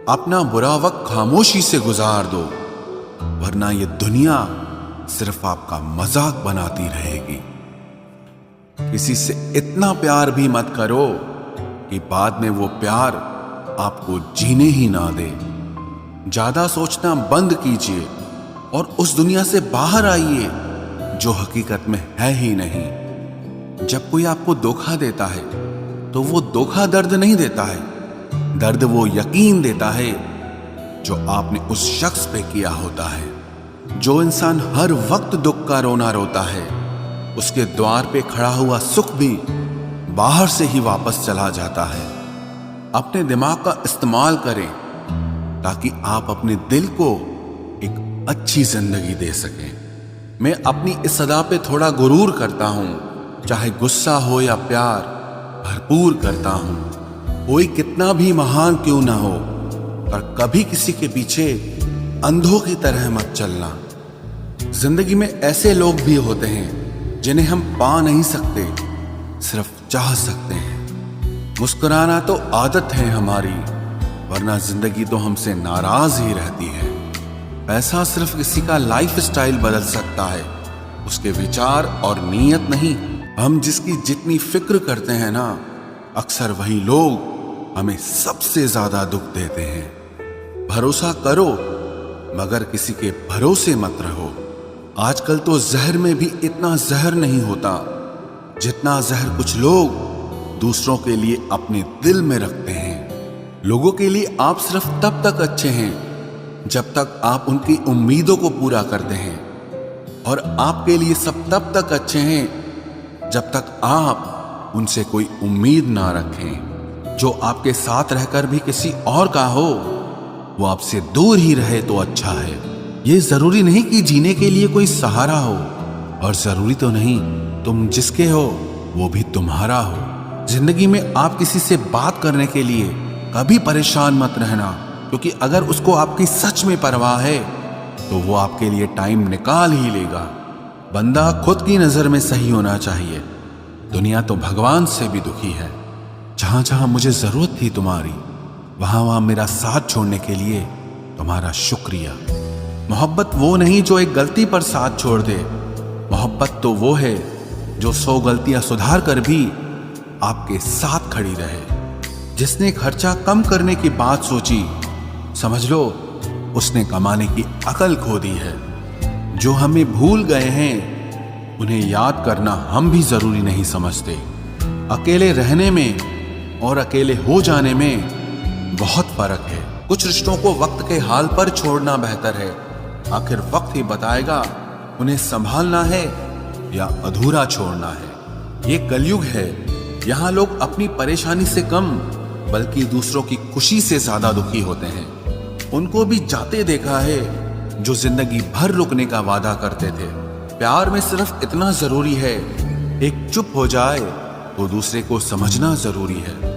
अपना बुरा वक्त खामोशी से गुजार दो, वरना ये दुनिया सिर्फ आपका मजाक बनाती रहेगी। किसी से इतना प्यार भी मत करो कि बाद में वो प्यार आपको जीने ही ना दे। ज्यादा सोचना बंद कीजिए और उस दुनिया से बाहर आइए जो हकीकत में है ही नहीं। जब कोई आपको धोखा देता है तो वो धोखा दर्द नहीं देता है, दर्द वो यकीन देता है जो आपने उस शख्स पे किया होता है। जो इंसान हर वक्त दुख का रोना रोता है, उसके द्वार पे खड़ा हुआ सुख भी बाहर से ही वापस चला जाता है। अपने दिमाग का इस्तेमाल करें ताकि आप अपने दिल को एक अच्छी जिंदगी दे सकें। मैं अपनी इस सदा पे थोड़ा गुरूर करता हूं, चाहे गुस्सा हो या प्यार भरपूर करता हूं। कोई कितना भी महान क्यों ना हो, पर कभी किसी के पीछे अंधों की तरह मत चलना। जिंदगी में ऐसे लोग भी होते हैं जिन्हें हम पा नहीं सकते, सिर्फ चाह सकते हैं। मुस्कुराना तो आदत है हमारी, वरना जिंदगी तो हमसे नाराज ही रहती है। पैसा सिर्फ किसी का लाइफ स्टाइल बदल सकता है, उसके विचार और नीयत नहीं। हम जिसकी जितनी फिक्र करते हैं ना, अक्सर वही लोग हमें सबसे ज्यादा दुख देते हैं। भरोसा करो मगर किसी के भरोसे मत रहो। आजकल तो जहर में भी इतना जहर नहीं होता जितना जहर कुछ लोग दूसरों के लिए अपने दिल में रखते हैं। लोगों के लिए आप सिर्फ तब तक अच्छे हैं जब तक आप उनकी उम्मीदों को पूरा करते हैं, और आपके लिए सब तब तक अच्छे हैं जब तक आप उनसे कोई उम्मीद ना रखें। जो आपके साथ रहकर भी किसी और का हो, वो आपसे दूर ही रहे तो अच्छा है। ये जरूरी नहीं कि जीने के लिए कोई सहारा हो, और जरूरी तो नहीं तुम जिसके हो वो भी तुम्हारा हो। जिंदगी में आप किसी से बात करने के लिए कभी परेशान मत रहना, क्योंकि अगर उसको आपकी सच में परवाह है तो वो आपके लिए टाइम निकाल ही लेगा। बंदा खुद की नजर में सही होना चाहिए, दुनिया तो भगवान से भी दुखी है। जहां जहां मुझे जरूरत थी तुम्हारी, वहां वहां मेरा साथ छोड़ने के लिए तुम्हारा शुक्रिया। मोहब्बत वो नहीं जो एक गलती पर साथ छोड़ दे, मोहब्बत तो वो है जो 100 गलतियां सुधार कर भी आपके साथ खड़ी रहे। जिसने खर्चा कम करने की बात सोची, समझ लो उसने कमाने की अकल खो दी है। जो हमें भूल गए हैं उन्हें याद करना हम भी जरूरी नहीं समझते। अकेले रहने में और अकेले हो जाने में बहुत फर्क है। कुछ रिश्तों को वक्त के हाल पर छोड़ना बेहतर है। आखिर वक्त ही बताएगा उन्हें संभालना है या अधूरा छोड़ना है। ये कलयुग है, यहाँ लोग अपनी परेशानी से कम बल्कि दूसरों की खुशी से ज्यादा दुखी होते हैं। उनको भी जाते देखा है जो जिंदगी भर रुकने का वादा करते थे। प्यार में सिर्फ इतना जरूरी है, एक चुप हो जाए तो दूसरे को समझना जरूरी है।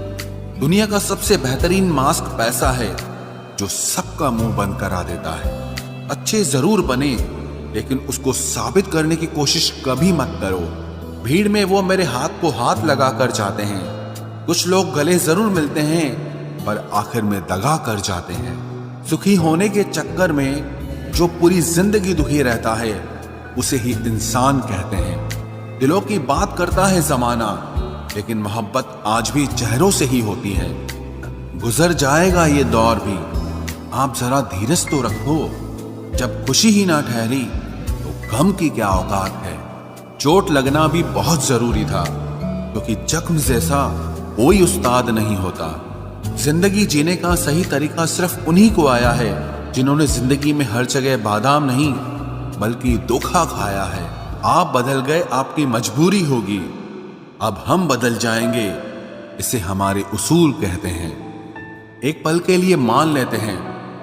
दुनिया का सबसे बेहतरीन मास्क पैसा है जो सबका मुंह बंद करा देता है। अच्छे जरूर बने, लेकिन उसको साबित करने की कोशिश कभी मत करो। भीड़ में वो मेरे हाथ को हाथ लगा कर जाते हैं। कुछ लोग गले जरूर मिलते हैं पर आखिर में दगा कर जाते हैं। सुखी होने के चक्कर में जो पूरी जिंदगी दुखी रहता है उसे ही इंसान कहते हैं। दिलों की बात करता है जमाना, लेकिन मोहब्बत आज भी चेहरों से ही होती है। गुजर जाएगा ये दौर भी, आप जरा धीरज तो रखो। जब खुशी ही ना ठहरी तो गम की क्या औकात है। चोट लगना भी बहुत जरूरी था, क्योंकि जख्म जैसा कोई उस्ताद नहीं होता। जिंदगी जीने का सही तरीका सिर्फ उन्हीं को आया है जिन्होंने जिंदगी में हर जगह बादाम नहीं बल्कि धोखा खाया है। आप बदल गए, आपकी मजबूरी होगी, अब हम बदल जाएंगे, इसे हमारे उसूल कहते हैं। एक पल के लिए मान लेते हैं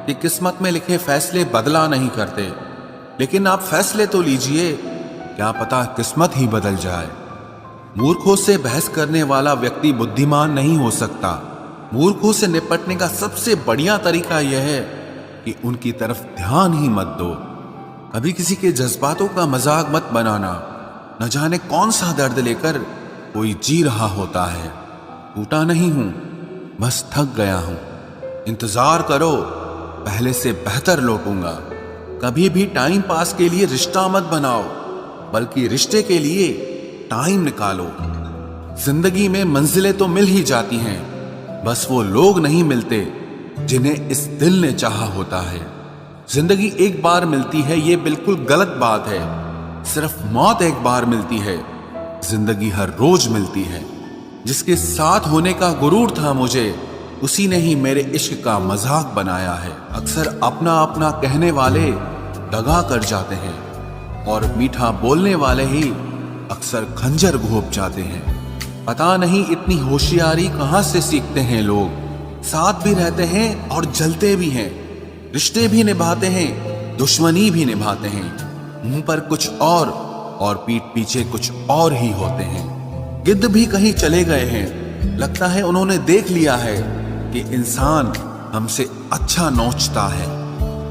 कि किस्मत में लिखे फैसले बदला नहीं करते, लेकिन आप फैसले तो लीजिए, क्या पता किस्मत ही बदल जाए। मूर्खों से बहस करने वाला व्यक्ति बुद्धिमान नहीं हो सकता। मूर्खों से निपटने का सबसे बढ़िया तरीका यह है कि उनकी तरफ ध्यान ही मत दो। कभी किसी के जज्बातों का मजाक मत बनाना। न जाने कौन सा दर्द लेकर कोई जी रहा होता है। टूटा नहीं हूं, बस थक गया हूं। इंतजार करो, पहले से बेहतर लौटूंगा। कभी भी टाइम पास के लिए रिश्ता मत बनाओ, बल्कि रिश्ते के लिए टाइम निकालो। जिंदगी में मंजिलें तो मिल ही जाती हैं, बस वो लोग नहीं मिलते जिन्हें इस दिल ने चाहा होता है। जिंदगी एक बार मिलती है, ये बिल्कुल गलत बात है। सिर्फ मौत एक बार मिलती है, जिंदगी हर रोज मिलती है। जिसके साथ होने का गुरूर था मुझे, उसी ने ही मेरे इश्क का मजाक बनाया है। अक्सर अपना अपना कहने वाले दगा कर जाते हैं, और मीठा बोलने वाले ही अक्सर खंजर घोंप जाते हैं। पता नहीं इतनी होशियारी कहां से सीखते हैं लोग। साथ भी रहते हैं और जलते भी हैं, रिश्ते भी निभाते हैं, दुश्मनी भी निभाते हैं। मुंह पर कुछ और पीठ पीछे कुछ और ही होते हैं। गिद्ध भी कहीं चले गए हैं, लगता है उन्होंने देख लिया है कि इंसान हमसे अच्छा नोचता है।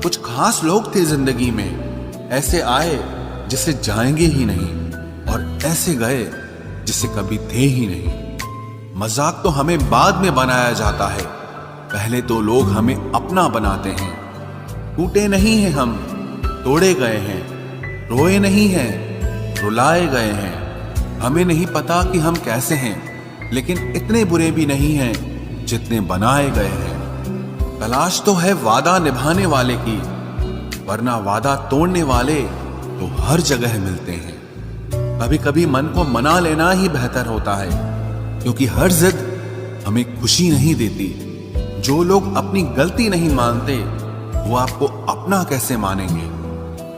कुछ खास लोग थे जिंदगी में, ऐसे आए जिसे जाएंगे ही नहीं, और ऐसे गए जिसे कभी थे ही नहीं। मजाक तो हमें बाद में बनाया जाता है, पहले तो लोग हमें अपना बनाते हैं। टूटे नहीं हैं हम, तोड़े गए हैं। रोए नहीं हैं, रुलाए गए हैं। हमें नहीं पता कि हम कैसे हैं, लेकिन इतने बुरे भी नहीं हैं जितने बनाए गए हैं। तलाश तो है वादा निभाने वाले की, वरना वादा तोड़ने वाले तो हर जगह मिलते हैं। कभी कभी मन को मना लेना ही बेहतर होता है, क्योंकि हर जिद हमें खुशी नहीं देती। जो लोग अपनी गलती नहीं मानते, वो आपको अपना कैसे मानेंगे।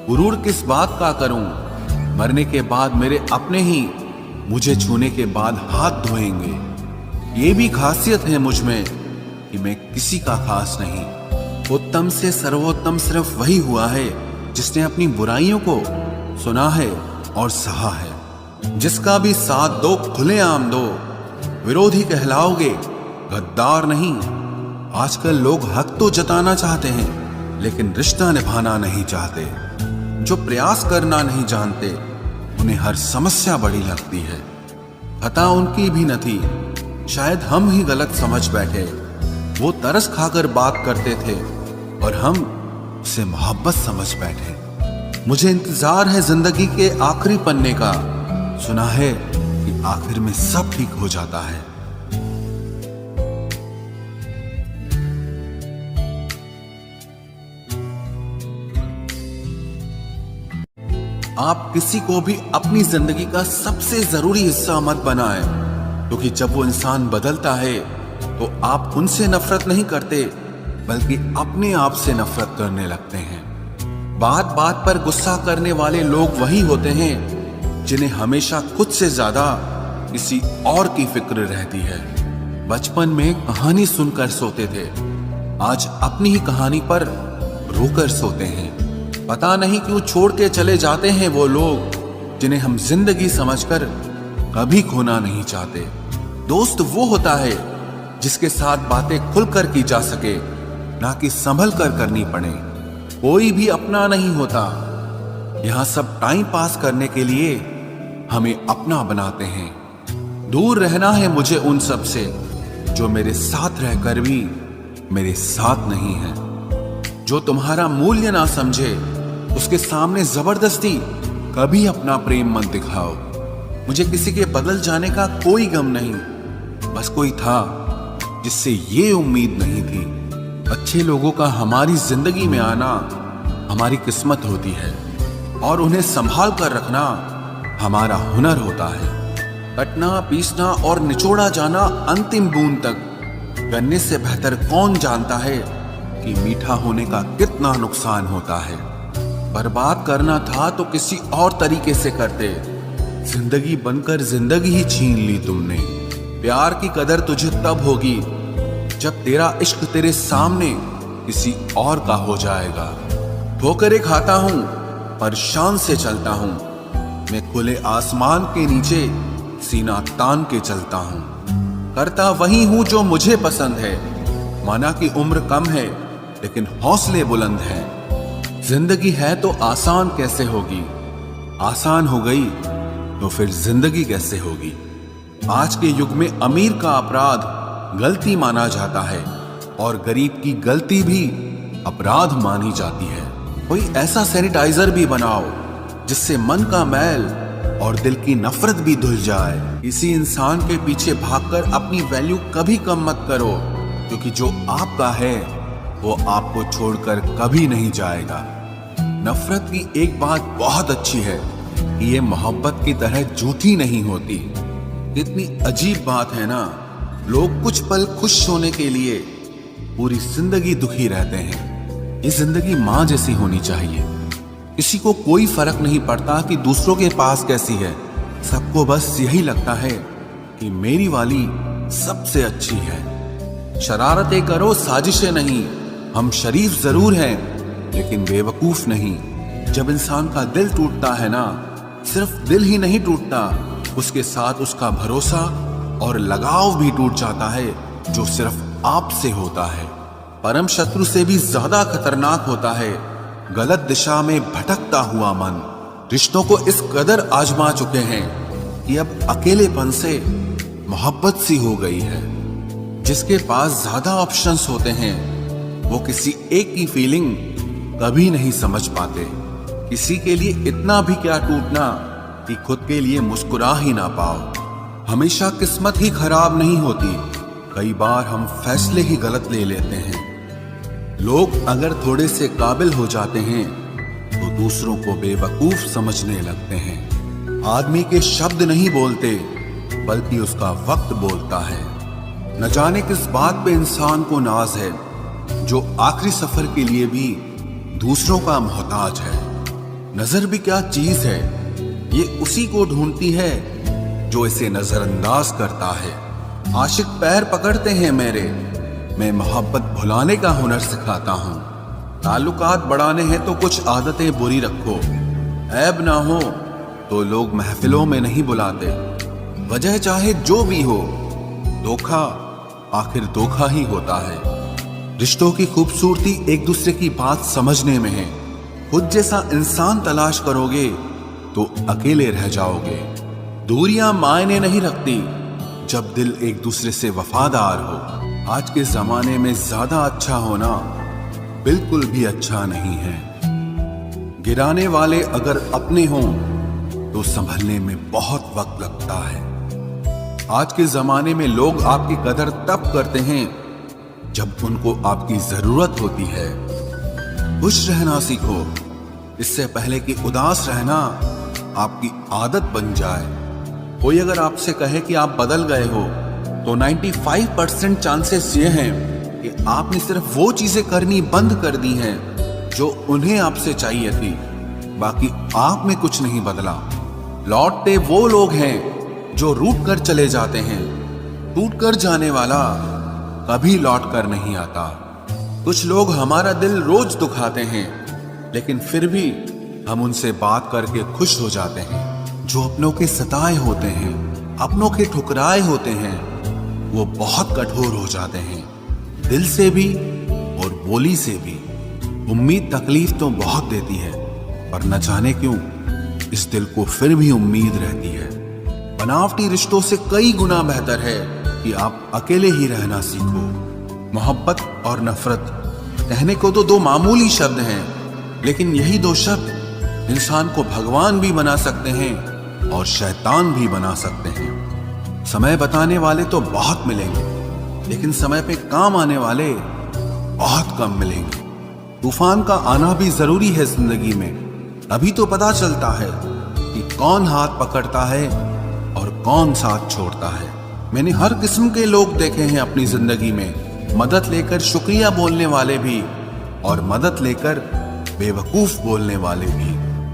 गुरूर किस बात का करूं, मरने के बाद मेरे अपने ही मुझे छूने के बाद हाथ धोएंगे। ये भी खासियत है मुझ में कि मैं किसी का खास नहीं। उत्तम से सर्वोत्तम सिर्फ वही हुआ है जिसने अपनी बुराइयों को सुना है और सहा है। जिसका भी साथ दो खुलेआम दो, विरोधी कहलाओगे, गद्दार नहीं। आजकल लोग हक तो जताना चाहते हैं, लेकिन रिश्ता निभाना नहीं चाहते। जो प्रयास करना नहीं जानते, उन्हें हर समस्या बड़ी लगती है। खता उनकी भी न थी, शायद हम ही गलत समझ बैठे। वो तरस खाकर बात करते थे और हम उसे मोहब्बत समझ बैठे। मुझे इंतजार है जिंदगी के आखिरी पन्ने का। सुना है कि आखिर में सब ठीक हो जाता है। आप किसी को भी अपनी जिंदगी का सबसे जरूरी हिस्सा मत बनाएं, क्योंकि जब वो इंसान बदलता है तो आप उनसे नफरत नहीं करते, बल्कि अपने आप से नफरत करने लगते हैं। बात बात पर गुस्सा करने वाले लोग वही होते हैं जिन्हें हमेशा खुद से ज्यादा किसी और की फिक्र रहती है। बचपन में कहानी सुनकर सोते थे, आज अपनी ही कहानी पर रोकर सोते हैं। पता नहीं क्यों छोड़ के चले जाते हैं वो लोग जिन्हें हम जिंदगी समझकर कभी खोना नहीं चाहते। दोस्त वो होता है जिसके साथ बातें खुलकर की जा सके, ना कि संभल कर करनी पड़े। कोई भी अपना नहीं होता, यहां सब टाइम पास करने के लिए हमें अपना बनाते हैं। दूर रहना है मुझे उन सब से जो मेरे साथ रहकर भी मेरे साथ नहीं है। जो तुम्हारा मूल्य ना समझे, उसके सामने जबरदस्ती कभी अपना प्रेम मत दिखाओ। मुझे किसी के बदल जाने का कोई गम नहीं, बस कोई था जिससे ये उम्मीद नहीं थी। अच्छे लोगों का हमारी जिंदगी में आना हमारी किस्मत होती है, और उन्हें संभाल कर रखना हमारा हुनर होता है। कटना, पीसना और निचोड़ा जाना अंतिम बूंद तक करने से बेहतर कौन जानता है कि मीठा होने का कितना नुकसान होता है। बर्बाद करना था तो किसी और तरीके से करते। जिंदगी बनकर जिंदगी ही छीन ली तुमने। प्यार की कदर तुझे तब होगी जब तेरा इश्क तेरे सामने किसी और का हो जाएगा। ठोकरें खाता हूं पर शान से चलता हूं, मैं खुले आसमान के नीचे सीना तान के चलता हूं। करता वही हूं जो मुझे पसंद है, माना कि उम्र कम है लेकिन हौसले बुलंद हैं। जिंदगी है तो आसान कैसे होगी, आसान हो गई तो फिर जिंदगी कैसे होगी। आज के युग में अमीर का अपराध गलती माना जाता है, और गरीब की गलती भी अपराध मानी जाती है। कोई ऐसा सैनिटाइजर भी बनाओ जिससे मन का मैल और दिल की नफरत भी धुल जाए। किसी इंसान के पीछे भागकर अपनी वैल्यू कभी कम मत करो, क्योंकि जो आपका है वो आपको छोड़कर कभी नहीं जाएगा। नफरत की एक बात बहुत अच्छी है कि ये मोहब्बत की तरह झूठी नहीं होती। कितनी अजीब बात है ना, लोग कुछ पल खुश होने के लिए पूरी जिंदगी दुखी रहते हैं। ये जिंदगी माँ जैसी होनी चाहिए। किसी को कोई फर्क नहीं पड़ता कि दूसरों के पास कैसी है, सबको बस यही लगता है कि मेरी वाली सबसे अच्छी है। शरारतें करो, साजिशें नहीं। हम शरीफ जरूर हैं लेकिन बेवकूफ नहीं। जब इंसान का दिल टूटता है ना, सिर्फ दिल ही नहीं टूटता, उसके साथ उसका भरोसा और लगाव भी टूट जाता है, जो सिर्फ आपसे होता है। परम शत्रु से भी ज्यादा खतरनाक होता है गलत दिशा में भटकता हुआ मन। रिश्तों को इस कदर आजमा चुके हैं कि अब अकेलेपन से मोहब्बत सी हो गई है। जिसके पास ज्यादा ऑप्शंस होते हैं वो किसी एक की फीलिंग कभी नहीं समझ पाते। किसी के लिए इतना भी क्या टूटना कि खुद के लिए मुस्कुरा ही ना पाओ। हमेशा किस्मत ही खराब नहीं होती, कई बार हम फैसले ही गलत ले लेते हैं। लोग अगर थोड़े से काबिल हो जाते हैं तो दूसरों को बेवकूफ समझने लगते हैं। आदमी के शब्द नहीं बोलते बल्कि उसका वक्त बोलता है। न जाने किस बात पे इंसान को नाज है, जो आखिरी सफर के लिए भी दूसरों का मोहताज है। नजर भी क्या चीज है, ये उसी को ढूंढती है जो इसे नजरअंदाज करता है। आशिक पैर पकड़ते हैं मेरे, मैं मोहब्बत भुलाने का हुनर सिखाता हूँ। ताल्लुकात बढ़ाने हैं तो कुछ आदतें बुरी रखो। ऐब ना हो तो लोग महफिलों में नहीं बुलाते। वजह चाहे जो भी हो, धोखा आखिर धोखा ही होता है। रिश्तों की खूबसूरती एक दूसरे की बात समझने में है। खुद जैसा इंसान तलाश करोगे तो अकेले रह जाओगे। दूरियां मायने नहीं रखती जब दिल एक दूसरे से वफादार हो। आज के जमाने में ज्यादा अच्छा होना बिल्कुल भी अच्छा नहीं है। गिराने वाले अगर अपने हों तो संभलने में बहुत वक्त लगता है। आज के जमाने में लोग आपकी कदर तब करते हैं जब उनको आपकी जरूरत होती है। खुश रहना सीखो, इससे पहले कि उदास रहना आपकी आदत बन जाए। कोई अगर आपसे कहे कि आप बदल गए हो तो 95% चांसेस ये हैं कि आपने सिर्फ वो चीजें करनी बंद कर दी हैं जो उन्हें आपसे चाहिए थी। बाकी आप में कुछ नहीं बदला। लौटते वो लोग हैं जो रूठ कर चले जाते हैं। टूट कर जाने वाला कभी लौट कर नहीं आता। कुछ लोग हमारा दिल रोज दुखाते हैं, लेकिन फिर भी हम उनसे बात करके खुश हो जाते हैं। जो अपनों के सताए होते हैं, अपनों के ठुकराए होते हैं, वो बहुत कठोर हो जाते हैं, दिल से भी और बोली से भी। उम्मीद तकलीफ तो बहुत देती है, पर न जाने क्यों इस दिल को फिर भी उम्मीद रहती है। बनावटी रिश्तों से कई गुना बेहतर है कि आप अकेले ही रहना सीखो। मोहब्बत और नफरत कहने को तो दो मामूली शब्द हैं, लेकिन यही दो शब्द इंसान को भगवान भी बना सकते हैं और शैतान भी बना सकते हैं। समय बताने वाले तो बहुत मिलेंगे, लेकिन समय पे काम आने वाले बहुत कम मिलेंगे। तूफान का आना भी जरूरी है जिंदगी में, अभी तो पता चलता है कि कौन हाथ पकड़ता है और कौन साथ छोड़ता है। मैंने हर किस्म के लोग देखे हैं अपनी जिंदगी में, मदद लेकर शुक्रिया बोलने वाले भी और मदद लेकर बेवकूफ बोलने वाले भी।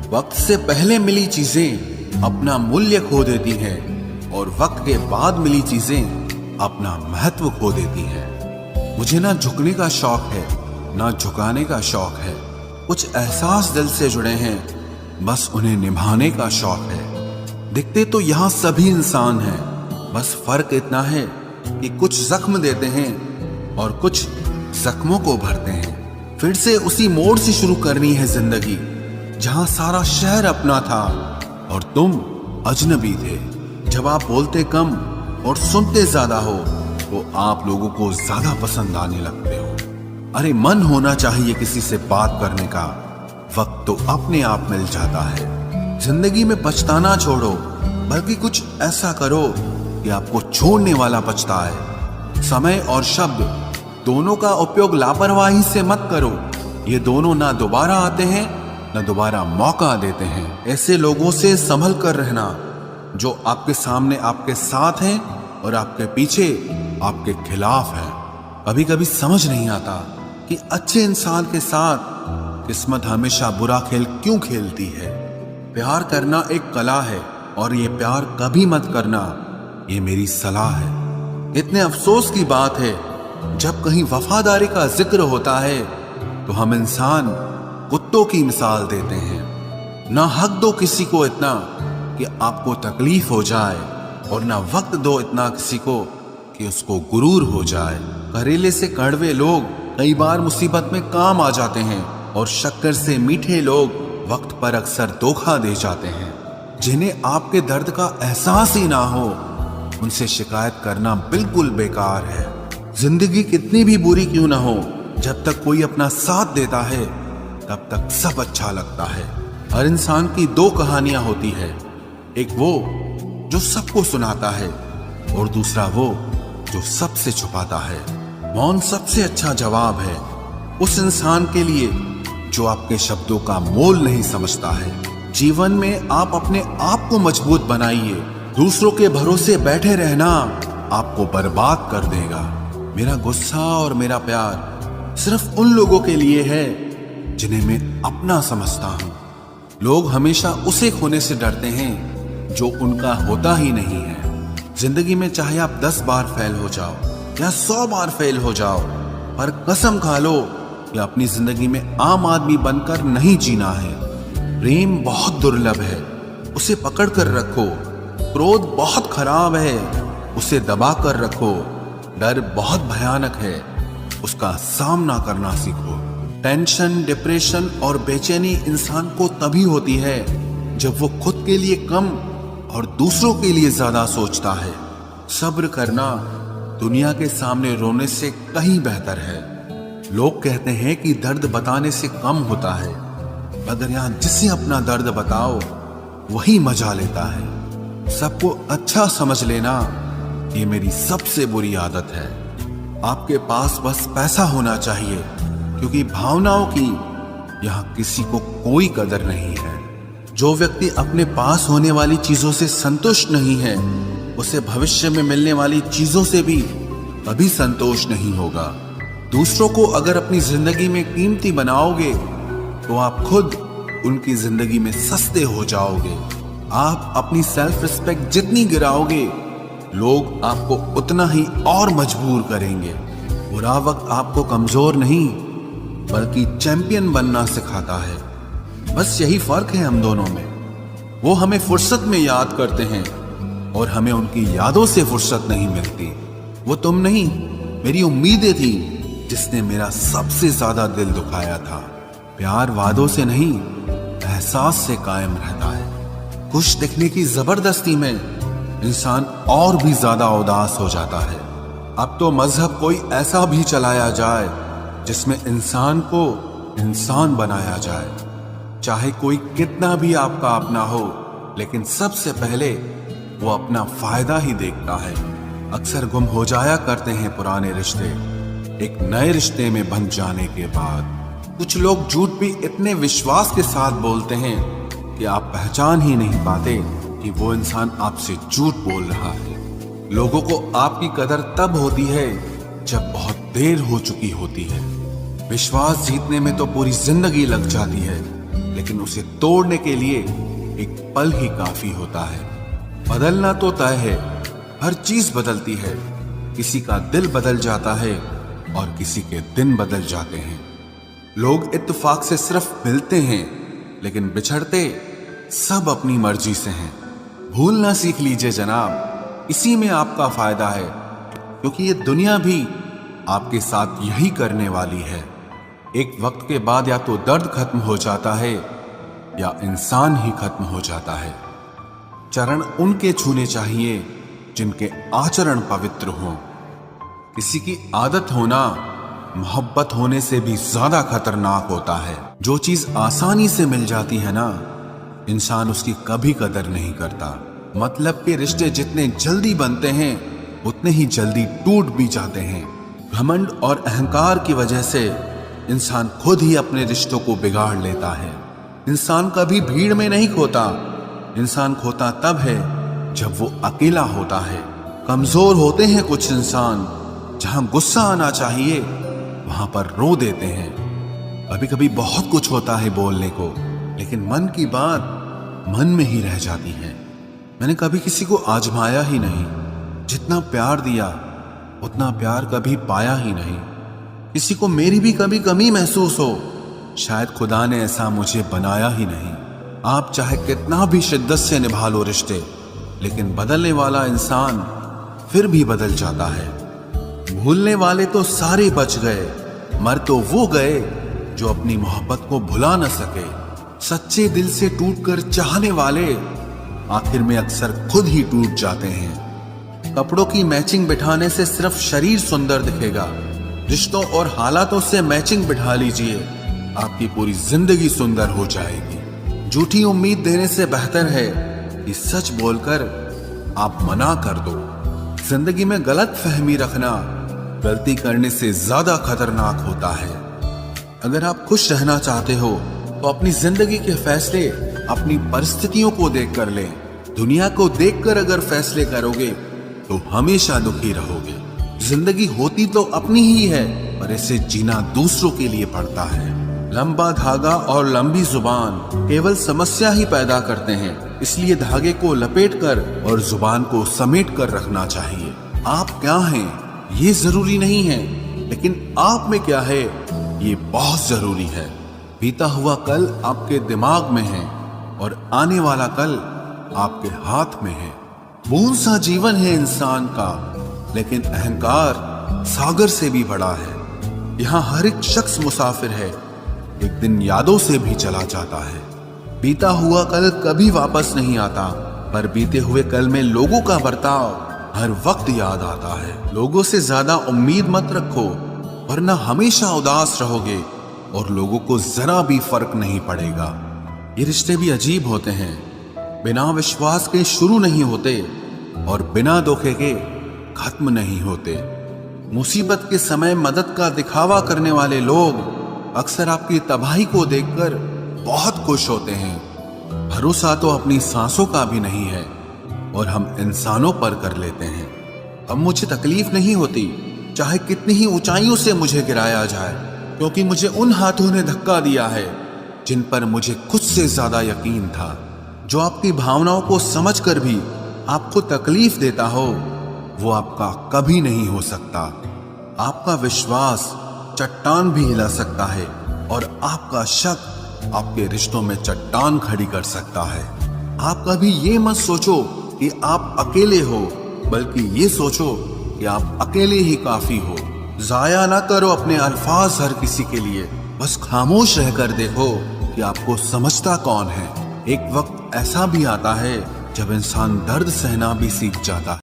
वक्त से पहले मिली चीजें अपना मूल्य खो देती हैं और वक्त के बाद मिली चीजें अपना महत्व खो देती हैं। मुझे ना झुकने का शौक है ना झुकाने का शौक है। कुछ एहसास दिल से जुड़े हैं, बस उन्हें निभाने का शौक है। दिखते तो यहाँ सभी इंसान हैं, बस फर्क इतना है कि कुछ जख्म देते हैं और कुछ जख्मों को भरते हैं। फिर से उसी मोड़ से शुरू करनी है जिंदगी, जहां सारा शहर अपना था और तुम अजनबी थे। जब आप बोलते कम और सुनते ज्यादा हो तो आप लोगों को ज्यादा पसंद आने लगते हो। अरे मन होना चाहिए किसी से बात करने का, वक्त तो अपने आप मिल जाता है। जिंदगी में पछताना छोड़ो, बल्कि कुछ ऐसा करो कि आपको छोड़ने वाला पछताए। समय और शब्द दोनों का उपयोग लापरवाही से मत करो। ये दोनों ना दोबारा आते हैं ना दोबारा मौका देते हैं। ऐसे लोगों से संभल कर रहना जो आपके सामने आपके साथ हैं और आपके पीछे आपके खिलाफ हैं। कभी कभी समझ नहीं आता कि अच्छे इंसान के साथ किस्मत हमेशा बुरा खेल क्यों खेलती है। प्यार करना एक कला है और ये प्यार कभी मत करना, ये मेरी सलाह है। इतने अफसोस की बात है, जब कहीं वफादारी का जिक्र होता है तो हम इंसान कुत्तों की मिसाल देते हैं। ना हक दो किसी को इतना कि आपको तकलीफ हो जाए, और ना वक्त दो इतना किसी को कि उसको गुरूर हो जाए। करेले से कड़वे लोग कई बार मुसीबत में काम आ जाते हैं, और शक्कर से मीठे लोग वक्त पर अक्सर धोखा दे जाते हैं। जिन्हें आपके दर्द का एहसास ही ना हो, उनसे शिकायत करना बिल्कुल बेकार है। जिंदगी कितनी भी बुरी क्यों ना हो, जब तक कोई अपना साथ देता है तब तक सब अच्छा लगता है। हर इंसान की दो कहानियां होती है, एक वो जो सबको सुनाता है और दूसरा वो जो सबसे छुपाता है। मौन सबसे अच्छा जवाब है उस इंसान के लिए जो आपके शब्दों का मोल नहीं समझता है। जीवन में आप अपने आप को मजबूत बनाइए। दूसरों के भरोसे बैठे रहना आपको बर्बाद कर देगा। मेरा गुस्सा और मेरा प्यार सिर्फ उन लोगों के लिए है जिन्हें मैं अपना समझता हूं। लोग हमेशा उसे खोने से डरते हैं जो उनका होता ही नहीं है। जिंदगी में चाहे आप 10 बार फेल हो जाओ या 100 बार फेल हो जाओ, पर कसम खा लो कि अपनी जिंदगी में आम आदमी बनकर नहीं जीना है। प्रेम बहुत दुर्लभ है, उसे पकड़ कर रखो। क्रोध बहुत खराब है, उसे दबा कर रखो। डर बहुत भयानक है, उसका सामना करना सीखो। टेंशन, डिप्रेशन और बेचैनी इंसान को तभी होती है जब वो खुद के लिए कम और दूसरों के लिए ज्यादा सोचता है। सब्र करना दुनिया के सामने रोने से कहीं बेहतर है। लोग कहते हैं कि दर्द बताने से कम होता है, मगर यहां जिसे अपना दर्द बताओ वही मजा लेता है। सबको अच्छा समझ लेना ये मेरी सबसे बुरी आदत है। आपके पास बस पैसा होना चाहिए, क्योंकि भावनाओं की यहां किसी को कोई कदर नहीं है। जो व्यक्ति अपने पास होने वाली चीजों से संतुष्ट नहीं है, उसे भविष्य में मिलने वाली चीजों से भी कभी संतोष नहीं होगा। दूसरों को अगर अपनी जिंदगी में कीमती बनाओगे तो आप खुद उनकी जिंदगी में सस्ते हो जाओगे। आप अपनी सेल्फ रिस्पेक्ट जितनी गिराओगे, लोग आपको उतना ही और मजबूर करेंगे। बुरा वक्त आपको कमजोर नहीं बल्कि चैंपियन बनना सिखाता है। बस यही फर्क है हम दोनों में। वो हमें फुर्सत में याद करते हैं और हमें उनकी यादों से फुर्सत नहीं मिलती। वो तुम नहीं, मेरी उम्मीदें थी जिसने मेरा सबसे ज्यादा दिल दुखाया था। प्यार वादों से नहीं, एहसास से कायम रहता है। खुश दिखने की जबरदस्ती में इंसान और भी ज्यादा उदास हो जाता है। अब तो मजहब कोई ऐसा भी चलाया जाए जिसमें इंसान को इंसान बनाया जाए। चाहे कोई कितना भी आपका अपना हो, लेकिन सबसे पहले वो अपना फायदा ही देखता है। अक्सर गुम हो जाया करते हैं पुराने रिश्ते एक नए रिश्ते में बन जाने के बाद। कुछ लोग झूठ भी इतने विश्वास के साथ बोलते हैं कि आप पहचान ही नहीं पाते कि वो इंसान आपसे झूठ बोल रहा है। लोगों को आपकी कदर तब होती है जब बहुत देर हो चुकी होती है। विश्वास जीतने में तो पूरी जिंदगी लग जाती है, लेकिन उसे तोड़ने के लिए एक पल ही काफी होता है। बदलना तो तय है, हर चीज बदलती है। किसी का दिल बदल जाता है और किसी के दिन बदल जाते हैं। लोग इत्तेफाक से सिर्फ मिलते हैं, लेकिन बिछड़ते सब अपनी मर्जी से हैं। भूलना सीख लीजिए जनाब, इसी में आपका फायदा है, क्योंकि ये दुनिया भी आपके साथ यही करने वाली है। एक वक्त के बाद या तो दर्द खत्म हो जाता है या इंसान ही खत्म हो जाता है। चरण उनके छूने चाहिए जिनके आचरण पवित्र हों। किसी की आदत होना मोहब्बत होने से भी ज्यादा खतरनाक होता है। जो चीज आसानी से मिल जाती है ना, इंसान उसकी कभी कदर नहीं करता। मतलब के रिश्ते जितने जल्दी बनते हैं उतने ही जल्दी टूट भी जाते हैं। घमंड और अहंकार की वजह से इंसान खुद ही अपने रिश्तों को बिगाड़ लेता है। इंसान कभी भीड़ में नहीं खोता, इंसान खोता तब है जब वो अकेला होता है। कमजोर होते हैं कुछ इंसान, जहां गुस्सा आना चाहिए वहां पर रो देते हैं। कभी कभी बहुत कुछ होता है बोलने को, लेकिन मन की बात मन में ही रह जाती है। मैंने कभी किसी को आजमाया ही नहीं, जितना प्यार दिया उतना प्यार कभी पाया ही नहीं। किसी को मेरी भी कभी कमी महसूस हो, शायद खुदा ने ऐसा मुझे बनाया ही नहीं। आप चाहे कितना भी शिद्दत से निभा लो रिश्ते, लेकिन बदलने वाला इंसान फिर भी बदल जाता है। भूलने वाले तो सारे बच गए, मर तो वो गए जो अपनी मोहब्बत को भुला न सके। सच्चे दिल से टूटकर चाहने वाले आखिर में अक्सर खुद ही टूट जाते हैं। कपड़ों की मैचिंग बिठाने से सिर्फ शरीर सुंदर दिखेगा, रिश्तों और हालातों से मैचिंग बिठा लीजिए, आपकी पूरी जिंदगी सुंदर हो जाएगी। झूठी उम्मीद देने से बेहतर है कि सच बोलकर आप मना कर दो। जिंदगी में गलत फहमी रखना गलती करने से ज्यादा खतरनाक होता है। अगर आप खुश रहना चाहते हो तो अपनी जिंदगी के फैसले अपनी परिस्थितियों को देखकर लें। दुनिया को देखकर अगर फैसले करोगे तो हमेशा दुखी रहोगे। जिंदगी होती तो अपनी ही है, पर इसे जीना दूसरों के लिए पड़ता है। लंबा धागा और लंबी जुबान केवल समस्या ही पैदा करते हैं, इसलिए धागे को लपेटकर और जुबान को समेट कर रखना चाहिए। आप क्या हैं ये जरूरी नहीं है, लेकिन आप में क्या है ये बहुत जरूरी है। बीता हुआ कल आपके दिमाग में है और आने वाला कल आपके हाथ में है। बूंद सा जीवन है इंसान का, लेकिन अहंकार सागर से भी बड़ा है। यहाँ हर एक शख्स मुसाफिर है, एक दिन यादों से भी चला जाता है। बीता हुआ कल कभी वापस नहीं आता, पर बीते हुए कल में लोगों का बर्ताव हर वक्त याद आता है। लोगों से ज्यादा उम्मीद मत रखो, वरना हमेशा उदास रहोगे और लोगों को जरा भी फर्क नहीं पड़ेगा। ये रिश्ते भी अजीब होते हैं, बिना विश्वास के शुरू नहीं होते और बिना धोखे के खत्म नहीं होते। मुसीबत के समय मदद का दिखावा करने वाले लोग अक्सर आपकी तबाही को देखकर बहुत खुश होते हैं। भरोसा तो अपनी सांसों का भी नहीं है और हम इंसानों पर कर लेते हैं। अब मुझे तकलीफ नहीं होती, चाहे कितनी ही ऊंचाइयों से मुझे गिराया जाए, क्योंकि मुझे उन हाथों ने धक्का दिया है जिन पर मुझे खुद से ज्यादा यकीन था। जो आपकी भावनाओं को समझकर भी आपको तकलीफ देता हो, वो आपका कभी नहीं हो सकता। आपका विश्वास चट्टान भी हिला सकता है और आपका शक आपके रिश्तों में चट्टान खड़ी कर सकता है। आप कभी ये मत सोचो कि आप अकेले हो, बल्कि ये सोचो कि आप अकेले ही काफी हो। जाया ना करो अपने अल्फाज हर किसी के लिए, बस खामोश रहकर देखो कि आपको समझता कौन है। एक वक्त ऐसा भी आता है जब इंसान दर्द सहना भी सीख जाता है।